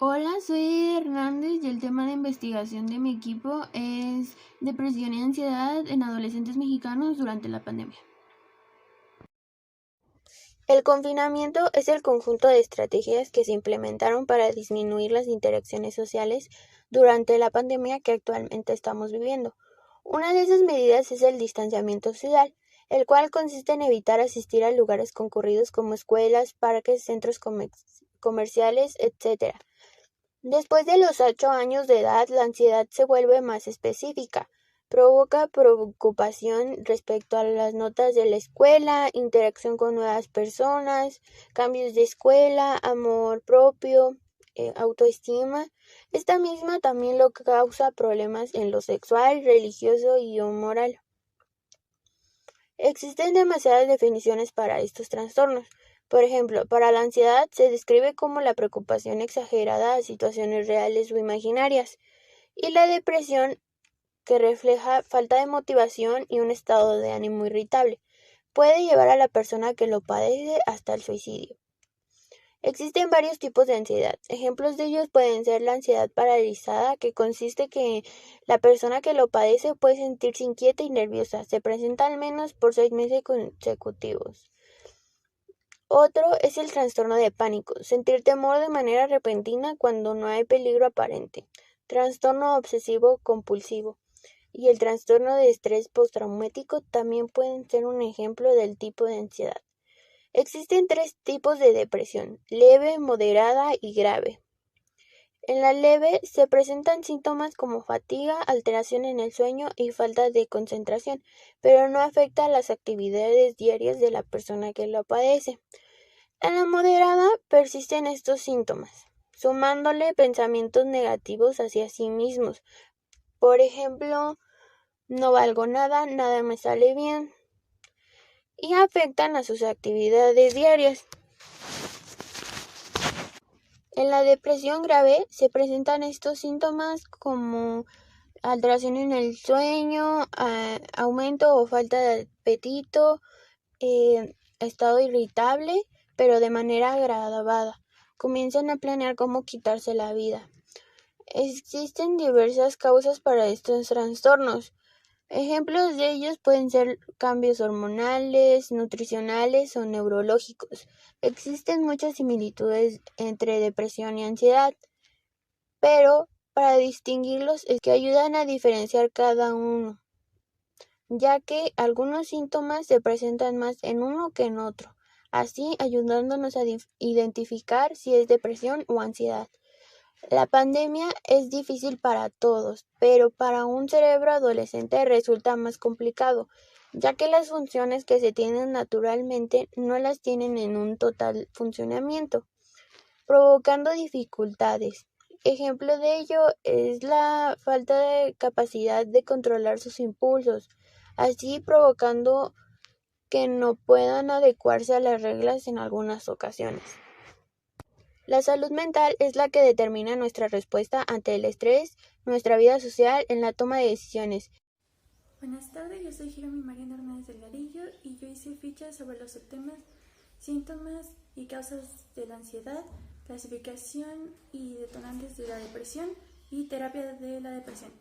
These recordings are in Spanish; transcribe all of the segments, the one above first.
Hola, soy Hernández y el tema de investigación de mi equipo es depresión y ansiedad en adolescentes mexicanos durante la pandemia. El confinamiento es el conjunto de estrategias que se implementaron para disminuir las interacciones sociales durante la pandemia que actualmente estamos viviendo. Una de esas medidas es el distanciamiento social, el cual consiste en evitar asistir a lugares concurridos como escuelas, parques, centros comerciales, etc. Después de los 8 años de edad, la ansiedad se vuelve más específica. Provoca preocupación respecto a las notas de la escuela, interacción con nuevas personas, cambios de escuela, amor propio, autoestima. Esta misma también lo causa problemas en lo sexual, religioso y o moral. Existen demasiadas definiciones para estos trastornos. Por ejemplo, para la ansiedad se describe como la preocupación exagerada a situaciones reales o imaginarias, y la depresión que refleja falta de motivación y un estado de ánimo irritable. Puede llevar a la persona que lo padece hasta el suicidio. Existen varios tipos de ansiedad. Ejemplos de ellos pueden ser la ansiedad paralizada, que consiste que la persona que lo padece puede sentirse inquieta y nerviosa. Se presenta al menos por 6 meses consecutivos. Otro es el trastorno de pánico, sentir temor de manera repentina cuando no hay peligro aparente. Trastorno obsesivo compulsivo y el trastorno de estrés postraumático también pueden ser un ejemplo del tipo de ansiedad. Existen 3 tipos de depresión: leve, moderada y grave. En la leve se presentan síntomas como fatiga, alteración en el sueño y falta de concentración, pero no afecta a las actividades diarias de la persona que lo padece. En la moderada persisten estos síntomas, sumándole pensamientos negativos hacia sí mismos. Por ejemplo, no valgo nada, nada me sale bien, y afectan a sus actividades diarias. En la depresión grave se presentan estos síntomas como alteración en el sueño, aumento o falta de apetito, estado irritable, pero de manera agravada. Comienzan a planear cómo quitarse la vida. Existen diversas causas para estos trastornos. Ejemplos de ellos pueden ser cambios hormonales, nutricionales o neurológicos. Existen muchas similitudes entre depresión y ansiedad, pero para distinguirlos es que ayudan a diferenciar cada uno, ya que algunos síntomas se presentan más en uno que en otro, así ayudándonos a identificar si es depresión o ansiedad. La pandemia es difícil para todos, pero para un cerebro adolescente resulta más complicado, ya que las funciones que se tienen naturalmente no las tienen en un total funcionamiento, provocando dificultades. Ejemplo de ello es la falta de capacidad de controlar sus impulsos, así provocando que no puedan adecuarse a las reglas en algunas ocasiones. La salud mental es la que determina nuestra respuesta ante el estrés, nuestra vida social en la toma de decisiones. Buenas tardes, yo soy Hiromi Mariana Hernández Delgadillo y yo hice fichas sobre los subtemas síntomas y causas de la ansiedad, clasificación y detonantes de la depresión y terapia de la depresión.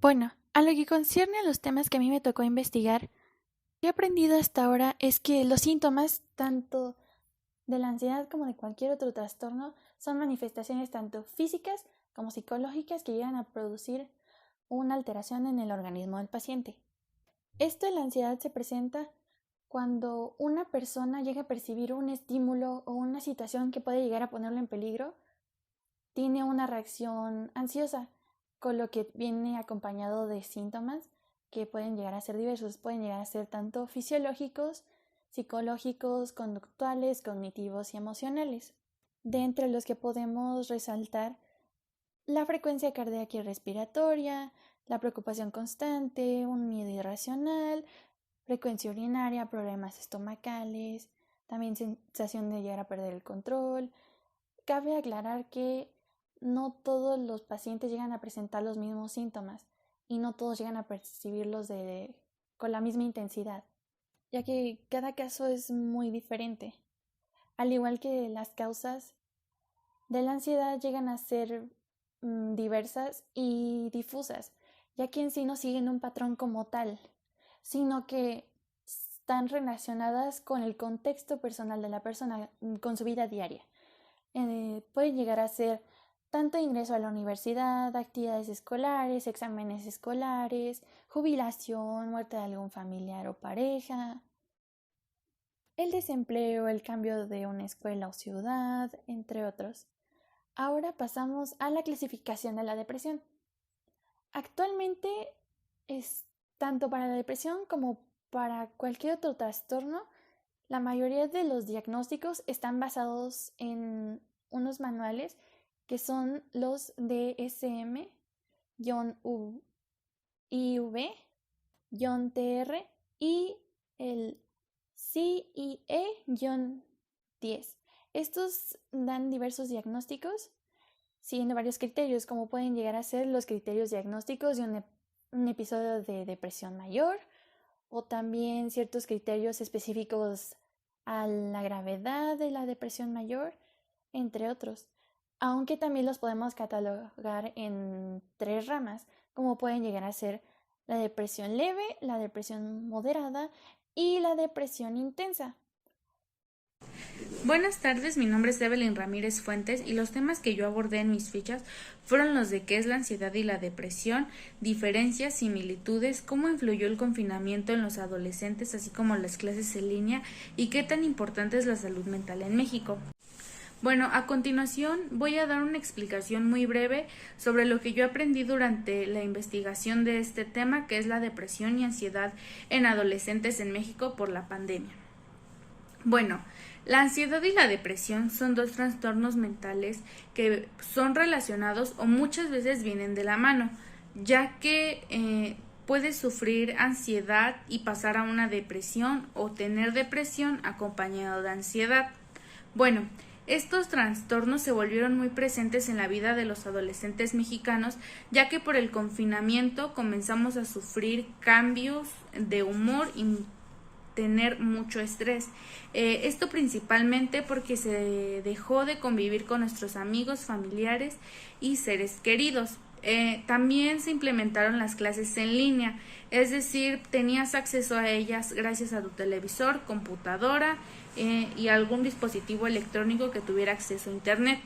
Bueno, a lo que concierne a los temas que a mí me tocó investigar, lo que he aprendido hasta ahora es que los síntomas, tanto de la ansiedad como de cualquier otro trastorno, son manifestaciones tanto físicas como psicológicas que llegan a producir una alteración en el organismo del paciente. Esto de la ansiedad se presenta cuando una persona llega a percibir un estímulo o una situación que puede llegar a ponerlo en peligro, tiene una reacción ansiosa, con lo que viene acompañado de síntomas que pueden llegar a ser diversos, pueden llegar a ser tanto fisiológicos, psicológicos, conductuales, cognitivos y emocionales. De entre los que podemos resaltar la frecuencia cardíaca y respiratoria, la preocupación constante, un miedo irracional, frecuencia urinaria, problemas estomacales, también sensación de llegar a perder el control. Cabe aclarar que no todos los pacientes llegan a presentar los mismos síntomas y no todos llegan a percibirlos con la misma intensidad, ya que cada caso es muy diferente. Al igual que las causas de la ansiedad llegan a ser diversas y difusas, ya que en sí no siguen un patrón como tal, sino que están relacionadas con el contexto personal de la persona, con su vida diaria. Pueden llegar a ser tanto ingreso a la universidad, actividades escolares, exámenes escolares, jubilación, muerte de algún familiar o pareja, el desempleo, el cambio de una escuela o ciudad, entre otros. Ahora pasamos a la clasificación de la depresión. Actualmente es tanto para la depresión como para cualquier otro trastorno. La mayoría de los diagnósticos están basados en unos manuales que son los DSM-IV-TR y el CIE-10. Estos dan diversos diagnósticos siguiendo varios criterios, como pueden llegar a ser los criterios diagnósticos de un episodio de depresión mayor, o también ciertos criterios específicos a la gravedad de la depresión mayor, entre otros. Aunque también los podemos catalogar en 3 ramas, como pueden llegar a ser la depresión leve, la depresión moderada y la depresión intensa. Buenas tardes, mi nombre es Evelyn Ramírez Fuentes y los temas que yo abordé en mis fichas fueron los de qué es la ansiedad y la depresión, diferencias, similitudes, cómo influyó el confinamiento en los adolescentes, así como las clases en línea y qué tan importante es la salud mental en México. Bueno, a continuación voy a dar una explicación muy breve sobre lo que yo aprendí durante la investigación de este tema, que es la depresión y ansiedad en adolescentes en México por la pandemia. Bueno, la ansiedad y la depresión son 2 trastornos mentales que son relacionados o muchas veces vienen de la mano, ya que puedes sufrir ansiedad y pasar a una depresión o tener depresión acompañado de ansiedad. Bueno, estos trastornos se volvieron muy presentes en la vida de los adolescentes mexicanos, ya que por el confinamiento comenzamos a sufrir cambios de humor y tener mucho estrés. Esto principalmente porque se dejó de convivir con nuestros amigos, familiares y seres queridos. También se implementaron las clases en línea, es decir, tenías acceso a ellas gracias a tu televisor, computadora y algún dispositivo electrónico que tuviera acceso a internet.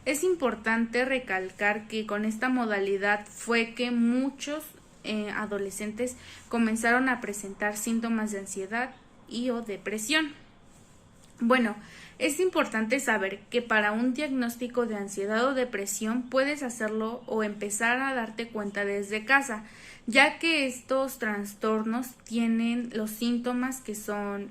Es importante recalcar que con esta modalidad fue que muchos adolescentes comenzaron a presentar síntomas de ansiedad y o depresión. Bueno, es importante saber que para un diagnóstico de ansiedad o depresión puedes hacerlo o empezar a darte cuenta desde casa, ya que estos trastornos tienen los síntomas que son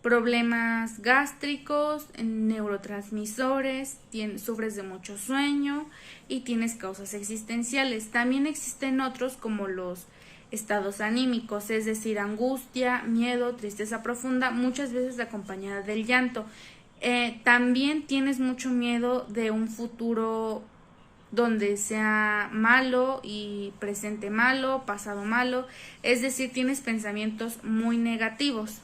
problemas gástricos, neurotransmisores, sufres de mucho sueño y tienes causas existenciales. También existen otros como los estados anímicos, es decir, angustia, miedo, tristeza profunda, muchas veces acompañada del llanto. También tienes mucho miedo de un futuro donde sea malo y presente malo, pasado malo, es decir, tienes pensamientos muy negativos.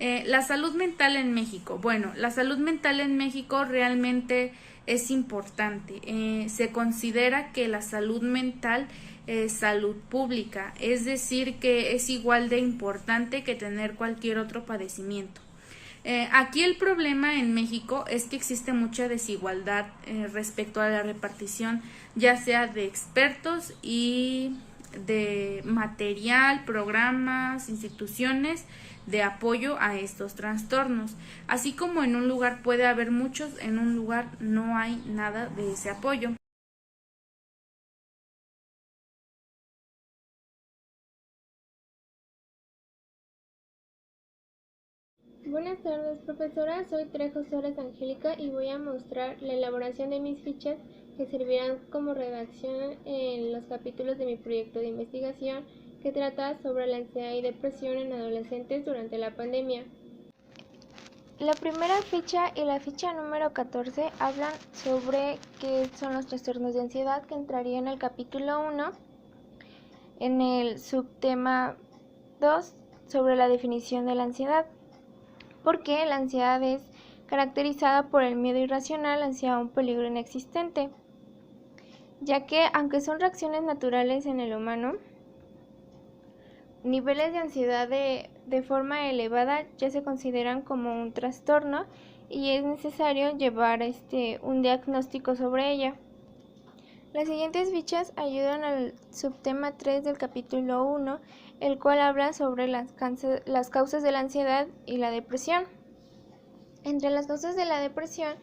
La salud mental en México. Bueno, la salud mental en México realmente es importante. Se considera que la salud mental es salud pública, es decir, que es igual de importante que tener cualquier otro padecimiento. Aquí el problema en México es que existe mucha desigualdad respecto a la repartición, ya sea de expertos y de material, programas, instituciones de apoyo a estos trastornos. Así como en un lugar puede haber muchos, en un lugar no hay nada de ese apoyo. Buenas tardes, profesora. Soy Trejo Suárez Angélica y voy a mostrar la elaboración de mis fichas que servirán como redacción en los capítulos de mi proyecto de investigación que trata sobre la ansiedad y depresión en adolescentes durante la pandemia. La primera ficha y la ficha número 14 hablan sobre qué son los trastornos de ansiedad, que entraría en el capítulo 1, en el subtema 2 sobre la definición de la ansiedad. Porque la ansiedad es caracterizada por el miedo irracional hacia un peligro inexistente, ya que aunque son reacciones naturales en el humano, niveles de ansiedad de forma elevada ya se consideran como un trastorno y es necesario llevar un diagnóstico sobre ella. Las siguientes fichas ayudan al subtema 3 del capítulo 1, el cual habla sobre las causas de la ansiedad y la depresión. Entre las causas de la depresión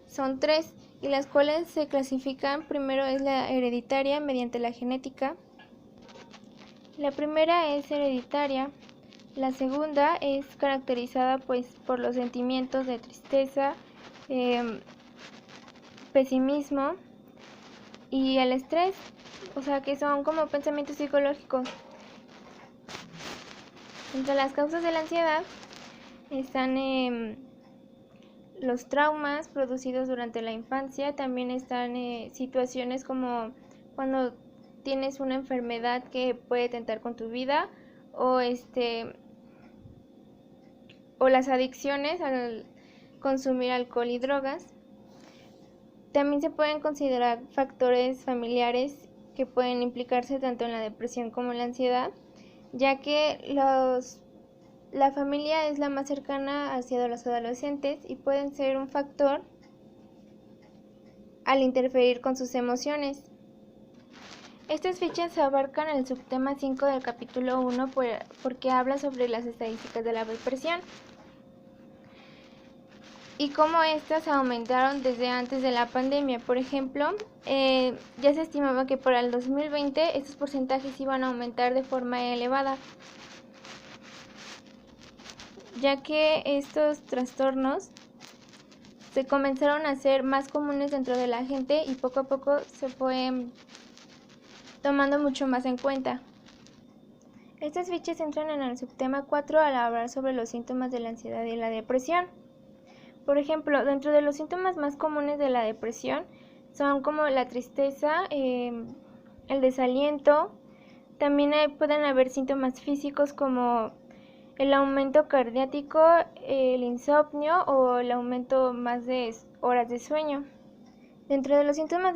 son 3, y las cuales se clasifican. Primero es la hereditaria mediante la genética. La primera es hereditaria. La segunda es caracterizada por los sentimientos de tristeza, pesimismo y el estrés, o sea que son como pensamientos psicológicos. Entre las causas de la ansiedad están los traumas producidos durante la infancia, también están situaciones como cuando tienes una enfermedad que puede tentar con tu vida, o las adicciones al consumir alcohol y drogas. También se pueden considerar factores familiares que pueden implicarse tanto en la depresión como en la ansiedad, ya que la familia es la más cercana hacia los adolescentes y pueden ser un factor al interferir con sus emociones. Estas fichas abarcan el subtema 5 del capítulo 1 porque habla sobre las estadísticas de la depresión y cómo estas aumentaron desde antes de la pandemia. Por ejemplo, ya se estimaba que para el 2020 estos porcentajes iban a aumentar de forma elevada, ya que estos trastornos se comenzaron a ser más comunes dentro de la gente y poco a poco se fue tomando mucho más en cuenta. Estas fichas entran en el subtema 4 al hablar sobre los síntomas de la ansiedad y la depresión. Por ejemplo, dentro de los síntomas más comunes de la depresión son como la tristeza, el desaliento. También pueden haber síntomas físicos como el aumento cardíaco, el insomnio o el aumento más de horas de sueño. Dentro de los síntomas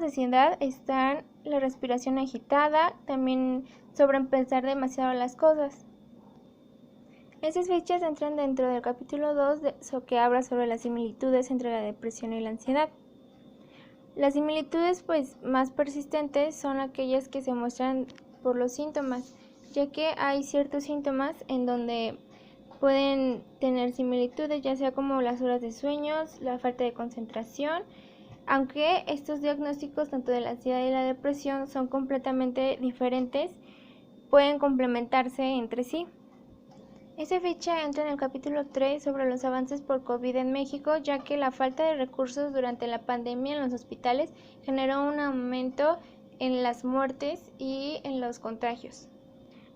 de ansiedad están la respiración agitada, también sobrepensar demasiado las cosas. Estas fichas entran dentro del capítulo 2 que habla sobre las similitudes entre la depresión y la ansiedad. Las similitudes más persistentes son aquellas que se muestran por los síntomas, ya que hay ciertos síntomas en donde pueden tener similitudes, ya sea como las horas de sueños, la falta de concentración, aunque estos diagnósticos tanto de la ansiedad y la depresión son completamente diferentes, pueden complementarse entre sí. Esta ficha entra en el capítulo 3 sobre los avances por COVID en México, ya que la falta de recursos durante la pandemia en los hospitales generó un aumento en las muertes y en los contagios.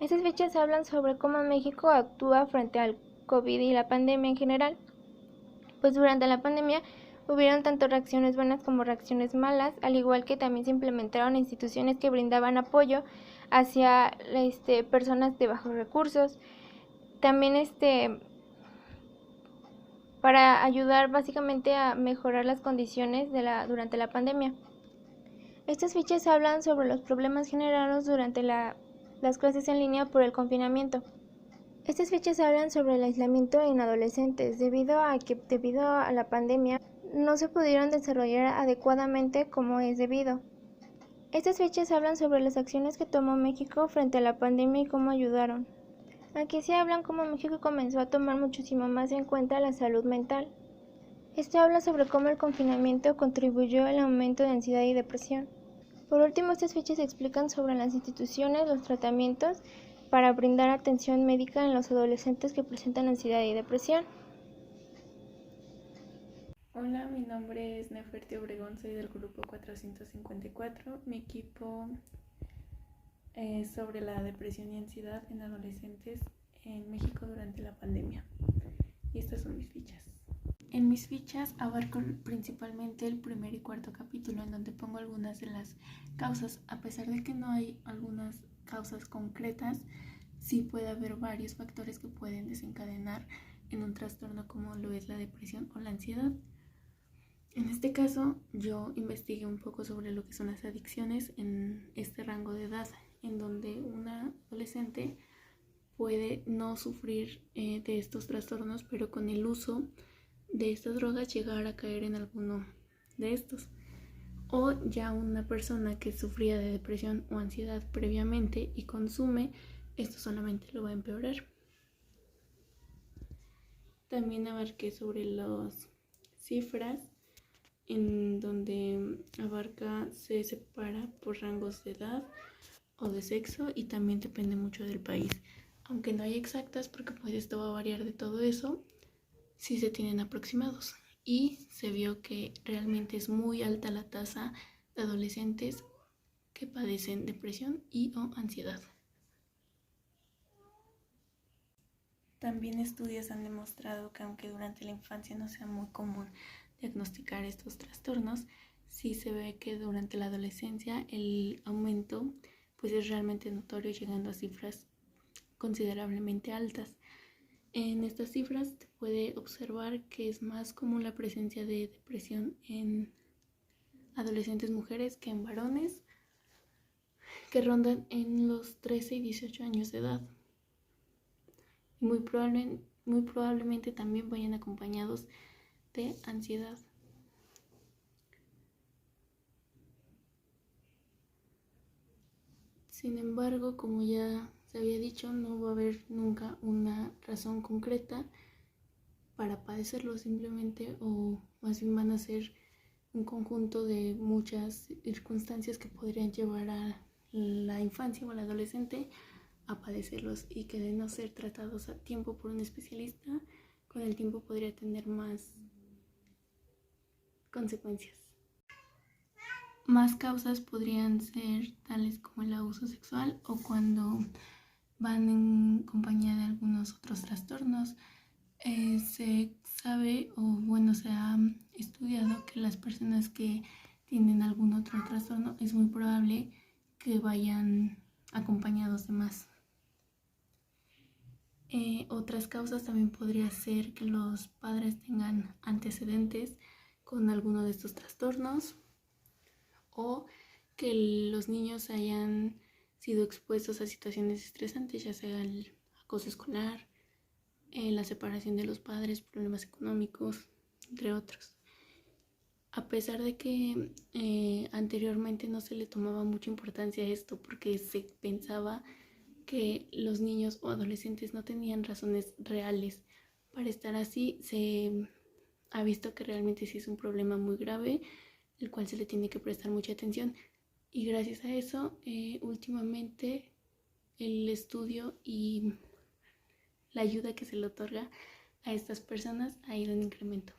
Estas fichas hablan sobre cómo México actúa frente al COVID y la pandemia en general. Pues durante la pandemia hubieron tanto reacciones buenas como reacciones malas, al igual que también se implementaron instituciones que brindaban apoyo hacia personas de bajos recursos. También para ayudar básicamente a mejorar las condiciones durante la pandemia. Estas fichas hablan sobre los problemas generados durante las clases en línea por el confinamiento. Estas fichas hablan sobre el aislamiento en adolescentes debido a la pandemia no se pudieron desarrollar adecuadamente como es debido. Estas fichas hablan sobre las acciones que tomó México frente a la pandemia y cómo ayudaron. Aquí se hablan cómo México comenzó a tomar muchísimo más en cuenta la salud mental. Esto habla sobre cómo el confinamiento contribuyó al aumento de ansiedad y depresión. Por último, estas fichas explican sobre las instituciones, los tratamientos para brindar atención médica en los adolescentes que presentan ansiedad y depresión. Hola, mi nombre es Neferti Obregón, soy del grupo 454. Mi equipo es sobre la depresión y ansiedad en adolescentes en México durante la pandemia. Y estas son mis fichas. En mis fichas abarco principalmente el primer y cuarto capítulo, en donde pongo algunas de las causas. A pesar de que no hay algunas causas concretas, sí puede haber varios factores que pueden desencadenar en un trastorno como lo es la depresión o la ansiedad. En este caso, yo investigué un poco sobre lo que son las adicciones en este rango de edad, en donde una adolescente puede no sufrir de estos trastornos, pero con el uso de estas drogas llegar a caer en alguno de estos. O ya una persona que sufría de depresión o ansiedad previamente y consume, esto solamente lo va a empeorar. También abarqué sobre las cifras, en donde se separa por rangos de edad o de sexo, y también depende mucho del país. Aunque no hay exactas, porque pues esto va a variar de todo eso, sí se tienen aproximados. Y se vio que realmente es muy alta la tasa de adolescentes que padecen depresión y o ansiedad. También estudios han demostrado que aunque durante la infancia no sea muy común diagnosticar estos trastornos, sí se ve que durante la adolescencia el aumento pues es realmente notorio, llegando a cifras considerablemente altas. En estas cifras se puede observar que es más común la presencia de depresión en adolescentes mujeres que en varones, que rondan en los 13 y 18 años de edad. Muy probablemente también vayan acompañados de ansiedad. Sin embargo, como ya se había dicho, no va a haber nunca una razón concreta para padecerlo, simplemente, o más bien van a ser un conjunto de muchas circunstancias que podrían llevar a la infancia o al adolescente a padecerlos, y que de no ser tratados a tiempo por un especialista, con el tiempo podría tener más consecuencias. Más causas podrían ser tales como el abuso sexual, o cuando van en compañía de algunos otros trastornos. Se sabe, o bueno, se ha estudiado que las personas que tienen algún otro trastorno es muy probable que vayan acompañados de más. Otras causas también podría ser que los padres tengan antecedentes con alguno de estos trastornos, o que los niños hayan sido expuestos a situaciones estresantes, ya sea el acoso escolar, la separación de los padres, problemas económicos, entre otros. A pesar de que anteriormente no se le tomaba mucha importancia a esto, porque se pensaba que los niños o adolescentes no tenían razones reales para estar así, se ha visto que realmente sí es un problema muy grave, el cual se le tiene que prestar mucha atención. Y gracias a eso, últimamente el estudio y la ayuda que se le otorga a estas personas ha ido en incremento.